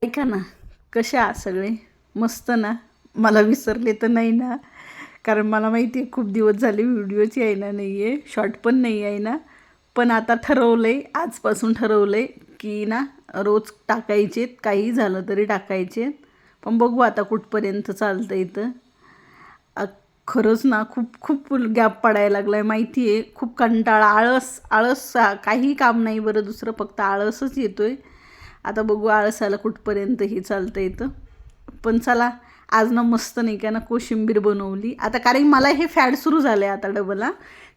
ऐका ना, कशा आहात सगळे? मस्त ना? मला विसरले तर नाही ना? कारण मला माहिती आहे खूप दिवस झाले व्हिडिओच यायला नाही आहे, शॉर्ट पण नाही आहे ना. पण आता ठरवलं आहे, आजपासून ठरवलं आहे की ना रोज टाकायचे, काही झालं तरी टाकायचे. पण बघू आता कुठपर्यंत चालतं इथं. अ, खरंच ना खूप खूप गॅप पडायला लागला आहे माहिती आहे. खूप कंटाळा, आळस आळस काही काम नाही बरं, दुसरं फक्त आळसच येतो आहे. आता बघू आळसाला कुठपर्यंत हे चालतं येतं. पण चला, आज ना मस्त नाही का ना कोशिंबीर बनवली आता, कारण मला हे फॅड सुरू झालं आहे आता डबल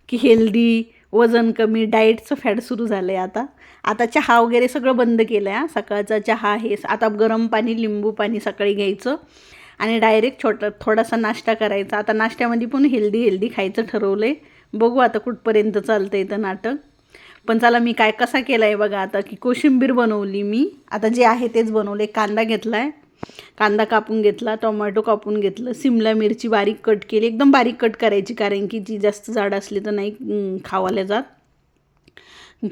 की हेल्दी, वजन कमी, डाएटचं फॅड सुरू झालं आहे आता. आता चहा वगैरे सगळं बंद केलं आहे. सकाळचा चहा हे आता गरम पाणी, लिंबू पाणी सकाळी घ्यायचं आणि डायरेक्ट थोडासा नाश्ता करायचा. आता नाश्त्यामध्ये पण हेल्दी हेल्दी खायचं ठरवलं आहे. बघू आता कुठपर्यंत चालतं येतं नाटक. पण चला, मी काय कसा केला आहे बघा आता, की कोशिंबीर बनवली मी. आता जे आहे तेच बनवले. कांदा घेतला आहे, कांदा कापून घेतला, टोमॅटो कापून घेतलं, शिमला मिरची बारीक कट केली, एकदम बारीक कट करायची कारण की ती जास्त जाड असली तर नाही खावाल्या जात.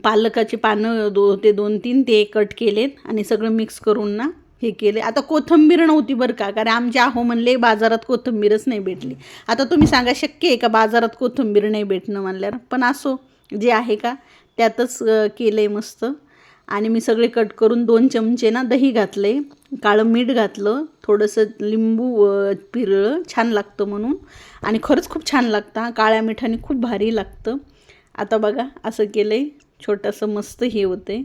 पालकाचे पानं ते 2-3 ते कट केलेत आणि सगळं मिक्स करून ना हे केले. आता कोथिंबीर नव्हती बरं का, कारण आमचे आहो म्हणले बाजारात कोथिंबीरच नाही भेटली. आता तुम्ही सांगा, शक्य आहे का बाजारात कोथिंबीर नाही भेटणं म्हणल्यावर? पण असो, जे आहे का त्यातच केलं आहे मस्त. आणि मी सगळे कट करून 2 चमचे ना दही घातले, काळं मीठ घातलं, थोडंसं लिंबू पिळलं, छान लागतं म्हणून. आणि खरंच खूप छान लागतं, काळ्या मिठाने खूप भारी लागतं. आता बघा असं केलं आहे, छोटंसं मस्त हे होतं आहे.